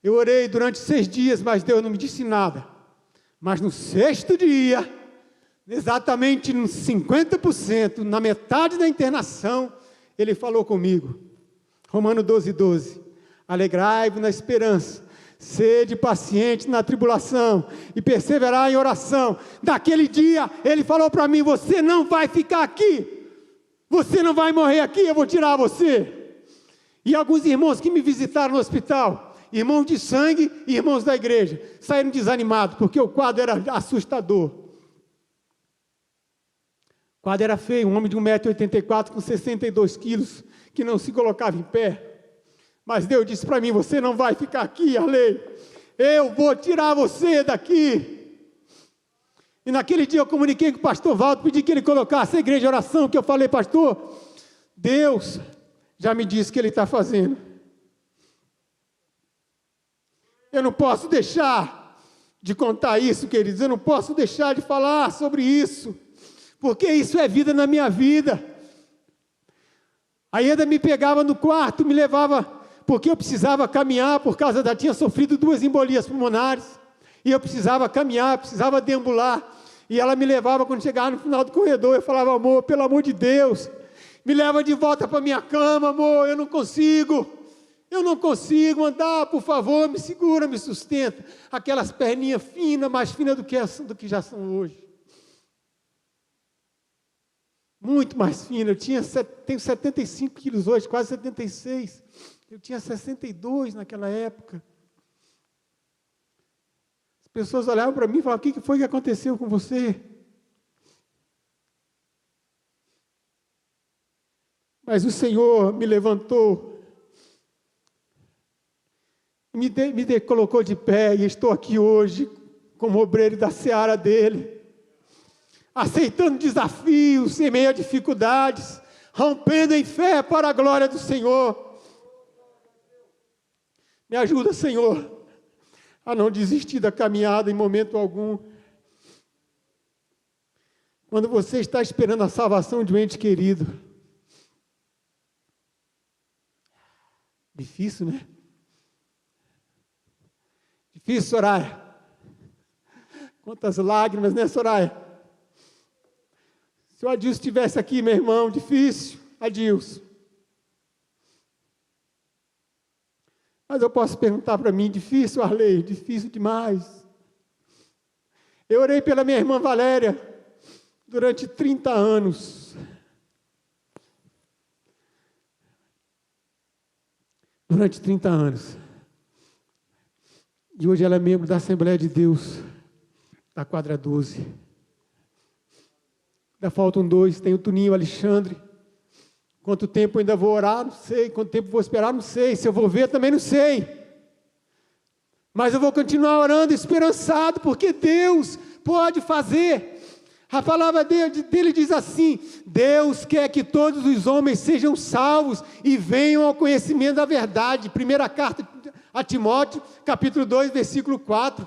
[SPEAKER 1] Eu orei durante 6 dias, mas Deus não me disse nada. Mas no 6º dia, exatamente nos 50%, na metade da internação, Ele falou comigo. Romanos 12:12. Alegrai-vos na esperança, sede paciente na tribulação e perseverar em oração. Naquele dia, Ele falou para mim: você não vai ficar aqui, você não vai morrer aqui, eu vou tirar você. E alguns irmãos que me visitaram no hospital, irmãos de sangue e irmãos da igreja, saíram desanimados, porque o quadro era assustador. O quadro era feio, um homem de 1,84 m com 62 quilos, que não se colocava em pé. Mas Deus disse para mim: você não vai ficar aqui, Arley, eu vou tirar você daqui. E naquele dia eu comuniquei com o pastor Valdo, pedi que ele colocasse a igreja em oração, que eu falei: pastor, Deus já me disse que Ele está fazendo. Eu não posso deixar de contar isso, queridos, eu não posso deixar de falar sobre isso, porque isso é vida na minha vida. A Ieda me pegava no quarto, me levava, porque eu precisava caminhar, tinha sofrido 2 embolias pulmonares, e eu precisava caminhar, precisava deambular, e ela me levava, quando chegava no final do corredor, eu falava: amor, pelo amor de Deus, me leva de volta para minha cama, amor, eu não consigo andar, por favor, me segura, me sustenta. Aquelas perninhas finas, mais finas do que já são hoje. Muito mais finas. Tenho 75 quilos hoje, quase 76. Eu tinha 62 naquela época. As pessoas olhavam para mim e falavam: o que foi que aconteceu com você? Mas o Senhor me levantou, me colocou de pé e estou aqui hoje como obreiro da seara dele, aceitando desafios em meio a dificuldades, rompendo em fé para a glória do Senhor. Me ajuda, Senhor, a não desistir da caminhada em momento algum. Quando você está esperando a salvação de um ente querido. Difícil, né? Difícil, Soraya. Quantas lágrimas, né, Soraya? Se o Adilson estivesse aqui, meu irmão, difícil, Adilson. Mas eu posso perguntar para mim, difícil, Arley? Difícil demais. Eu orei pela minha irmã Valéria durante 30 anos. Durante 30 anos. E hoje ela é membro da Assembleia de Deus, da quadra 12. Ainda faltam 2, tem o Tuninho e o Alexandre. Quanto tempo ainda vou orar? Não sei. Quanto tempo vou esperar? Não sei. Se eu vou ver, também não sei. Mas eu vou continuar orando, esperançado, porque Deus pode fazer. A palavra dele diz assim: Deus quer que todos os homens sejam salvos e venham ao conhecimento da verdade. Primeira carta a Timóteo, capítulo 2, versículo 4.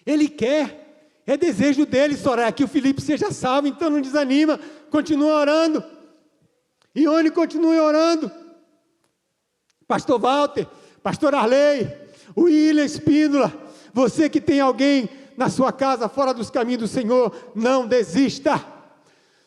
[SPEAKER 1] Ele quer, é desejo dele, Soraya, que o Felipe seja salvo, então não desanima, continua orando. Ione, continue orando. Pastor Walter, Pastor Arley, William Espíndola, você que tem alguém na sua casa, fora dos caminhos do Senhor, não desista,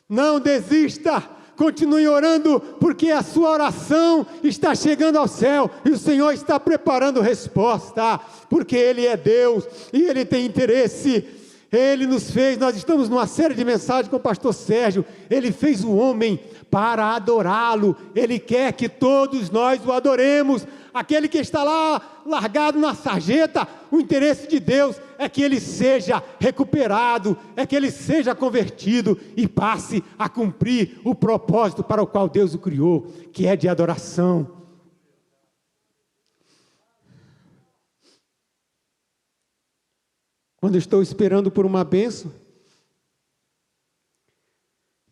[SPEAKER 1] não desista, continue orando, porque a sua oração está chegando ao céu, e o Senhor está preparando resposta, porque Ele é Deus, e Ele tem interesse. Ele nos fez, nós estamos numa série de mensagens com o pastor Sérgio, Ele fez o homem para adorá-lo, Ele quer que todos nós o adoremos. Aquele que está lá, largado na sarjeta, o interesse de Deus é que ele seja recuperado, é que ele seja convertido e passe a cumprir o propósito para o qual Deus o criou, que é de adoração. Quando estou esperando por uma bênção,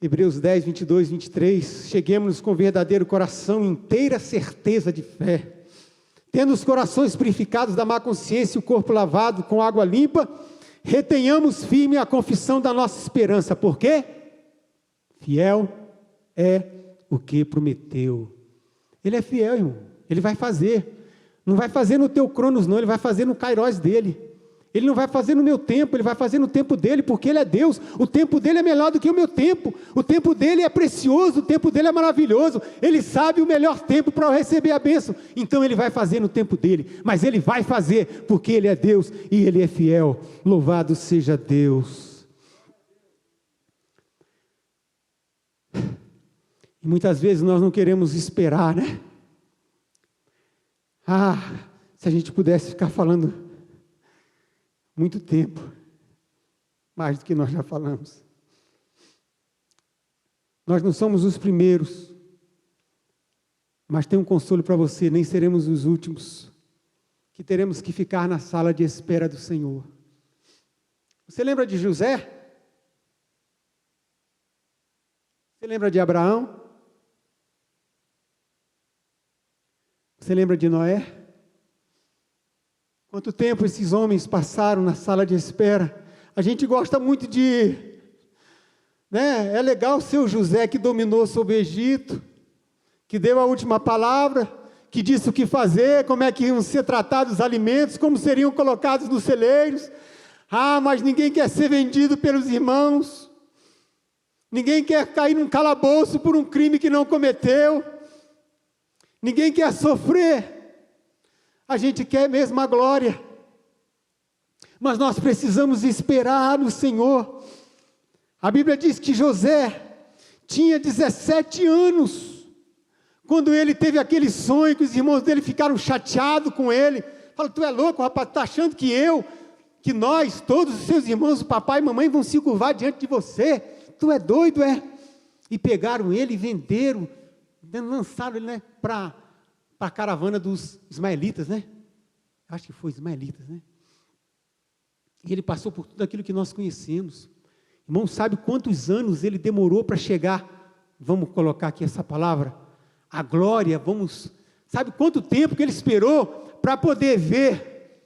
[SPEAKER 1] Hebreus 10, 22, 23, cheguemos com verdadeiro coração, inteira certeza de fé, tendo os corações purificados da má consciência e o corpo lavado com água limpa, retenhamos firme a confissão da nossa esperança. Por quê? Fiel é o que prometeu. Ele é fiel, irmão. Ele vai fazer. Não vai fazer no teu cronos, não. Ele vai fazer no kairós dele. Ele não vai fazer no meu tempo, Ele vai fazer no tempo dele, porque Ele é Deus. O tempo dele é melhor do que o meu tempo. O tempo dele é precioso, o tempo dele é maravilhoso. Ele sabe o melhor tempo para eu receber a bênção. Então Ele vai fazer no tempo dele, mas Ele vai fazer, porque Ele é Deus e Ele é fiel. Louvado seja Deus. E muitas vezes nós não queremos esperar, né? Se a gente pudesse ficar falando muito tempo, mais do que nós já falamos. Nós não somos os primeiros, mas tem um consolo para você, nem seremos os últimos, que teremos que ficar na sala de espera do Senhor. Você lembra de José? Você lembra de Abraão? Você lembra de Noé? Quanto tempo esses homens passaram na sala de espera? A gente gosta muito de, né? É legal ser o José que dominou sobre o Egito, que deu a última palavra, que disse o que fazer, como é que iam ser tratados os alimentos, como seriam colocados nos celeiros. Mas ninguém quer ser vendido pelos irmãos, ninguém quer cair num calabouço por um crime que não cometeu, ninguém quer sofrer. A gente quer mesmo a glória, mas nós precisamos esperar no Senhor. A Bíblia diz que José tinha 17 anos, quando ele teve aquele sonho, que os irmãos dele ficaram chateados com ele. Falaram: tu é louco, rapaz, está achando que nós, todos os seus irmãos, o papai e mamãe vão se curvar diante de você? Tu é doido, é? E pegaram ele e venderam, lançaram ele, né, para a caravana dos ismaelitas, né? Acho que foi ismaelitas, né? E ele passou por tudo aquilo que nós conhecemos. Irmão, sabe quantos anos ele demorou para chegar? Vamos colocar aqui essa palavra, a glória, sabe quanto tempo que ele esperou para poder ver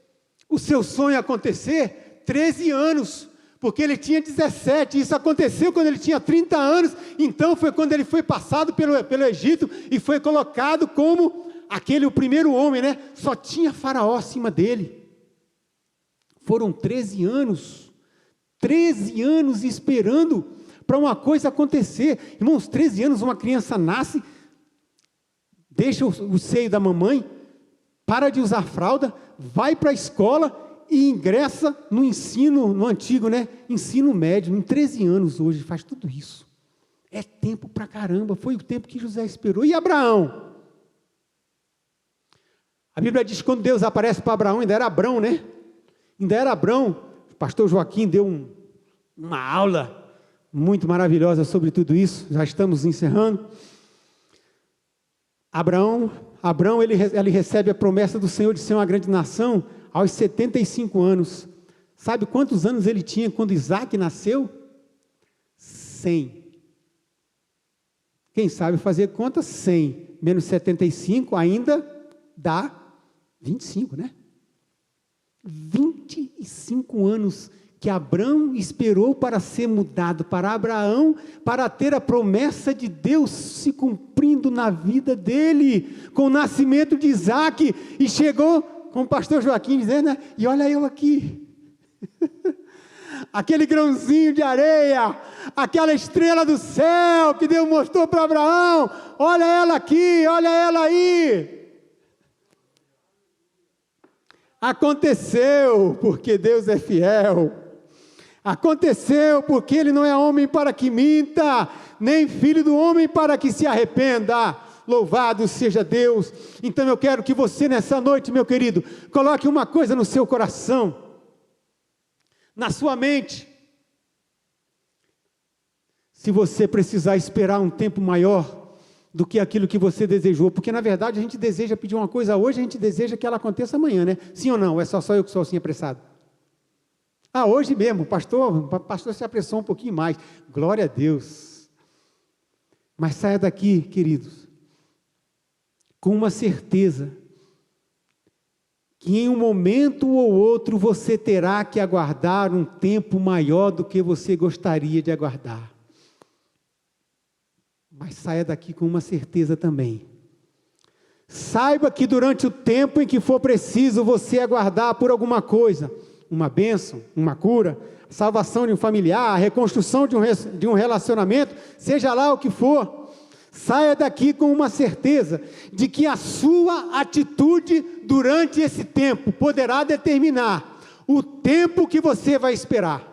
[SPEAKER 1] o seu sonho acontecer? 13 anos, porque ele tinha 17, isso aconteceu quando ele tinha 30 anos, então foi quando ele foi passado pelo Egito, e foi colocado como o primeiro homem, né? Só tinha Faraó acima dele. Foram 13 anos esperando para uma coisa acontecer. Irmãos, 13 anos, uma criança nasce, deixa o seio da mamãe, para de usar fralda, vai para a escola e ingressa no ensino, no antigo, né? Ensino médio, em 13 anos hoje, faz tudo isso. É tempo pra caramba, foi o tempo que José esperou. E Abraão? A Bíblia diz que quando Deus aparece para Abraão, ainda era Abrão, né? Ainda era Abrão. O pastor Joaquim deu uma aula muito maravilhosa sobre tudo isso. Já estamos encerrando. Abraão, ele recebe a promessa do Senhor de ser uma grande nação aos 75 anos. Sabe quantos anos ele tinha quando Isaac nasceu? 100. Quem sabe fazer conta? 100 menos 75 ainda dá 25, né? 25 anos que Abraão esperou para ser mudado, para Abraão, para ter a promessa de Deus se cumprindo na vida dele, com o nascimento de Isaac, e chegou, como o pastor Joaquim dizendo, né? E olha eu aqui, aquele grãozinho de areia, aquela estrela do céu que Deus mostrou para Abraão, olha ela aqui, olha ela aí. Aconteceu, porque Deus é fiel. Aconteceu, porque Ele não é homem para que minta, nem filho do homem para que se arrependa. Louvado seja Deus. Então eu quero que você nessa noite, meu querido, coloque uma coisa no seu coração, na sua mente. Se você precisar esperar um tempo maior do que aquilo que você desejou, porque na verdade a gente deseja pedir uma coisa hoje, a gente deseja que ela aconteça amanhã, né? Sim ou não? É só eu que sou assim apressado? Ah, hoje mesmo, o pastor se apressou um pouquinho mais, glória a Deus. Mas saia daqui, queridos, com uma certeza, que em um momento ou outro você terá que aguardar um tempo maior do que você gostaria de aguardar. Mas saia daqui com uma certeza também. Saiba que durante o tempo em que for preciso você aguardar por alguma coisa, uma bênção, uma cura, a salvação de um familiar, a reconstrução de um relacionamento, seja lá o que for, saia daqui com uma certeza de que a sua atitude durante esse tempo poderá determinar o tempo que você vai esperar.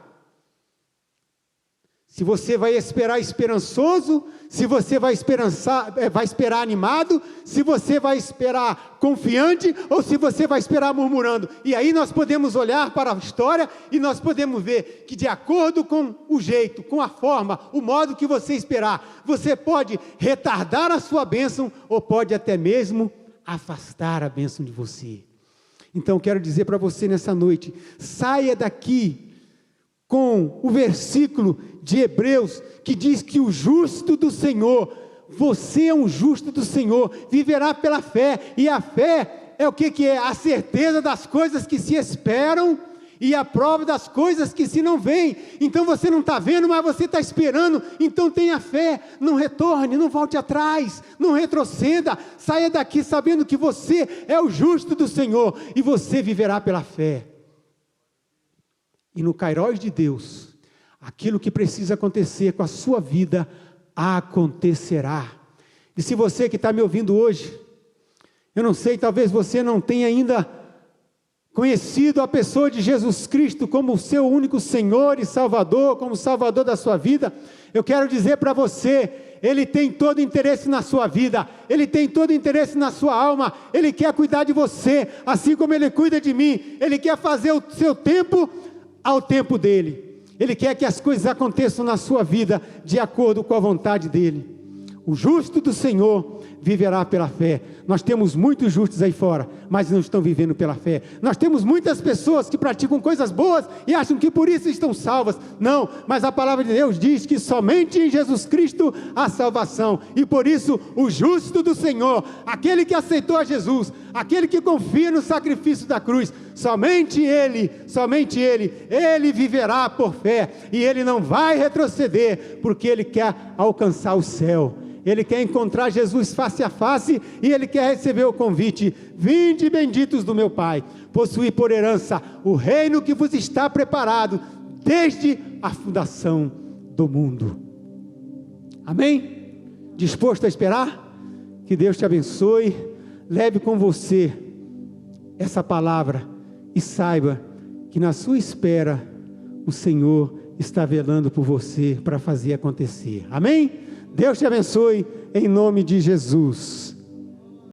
[SPEAKER 1] Se você vai esperar esperançoso, se você vai esperar animado, se você vai esperar confiante, ou se você vai esperar murmurando. E aí nós podemos olhar para a história e nós podemos ver que de acordo com o jeito, com a forma, o modo que você esperar, você pode retardar a sua bênção ou pode até mesmo afastar a bênção de você. Então quero dizer para você nessa noite, saia daqui com o versículo de Hebreus, que diz que o justo do Senhor, você é um justo do Senhor, viverá pela fé, e a fé é o que é? A certeza das coisas que se esperam, e a prova das coisas que se não veem. Então você não está vendo, mas você está esperando, então tenha fé, não retorne, não volte atrás, não retroceda, saia daqui sabendo que você é o justo do Senhor, e você viverá pela fé. E no Kairós de Deus, aquilo que precisa acontecer com a sua vida, acontecerá. E se você que está me ouvindo hoje, eu não sei, talvez você não tenha ainda conhecido a pessoa de Jesus Cristo como o seu único Senhor e Salvador, como Salvador da sua vida, eu quero dizer para você, Ele tem todo interesse na sua vida, Ele tem todo interesse na sua alma, Ele quer cuidar de você, assim como Ele cuida de mim, Ele quer fazer o seu tempo ao tempo dele. Ele quer que as coisas aconteçam na sua vida de acordo com a vontade dEle. O justo do Senhor viverá pela fé. Nós temos muitos justos aí fora, mas não estão vivendo pela fé. Nós temos muitas pessoas que praticam coisas boas e acham que por isso estão salvas. Não, mas a palavra de Deus diz que somente em Jesus Cristo há salvação. E por isso o justo do Senhor, aquele que aceitou a Jesus, aquele que confia no sacrifício da cruz, somente Ele viverá por fé. E Ele não vai retroceder, porque Ele quer alcançar o céu. Ele quer encontrar Jesus face a face e Ele quer receber o convite: vinde benditos do meu Pai, possuir por herança o reino que vos está preparado desde a fundação do mundo. Amém? Disposto a esperar? Que Deus te abençoe. Leve com você essa palavra e saiba que na sua espera o Senhor está velando por você para fazer acontecer. Amém? Deus te abençoe em nome de Jesus.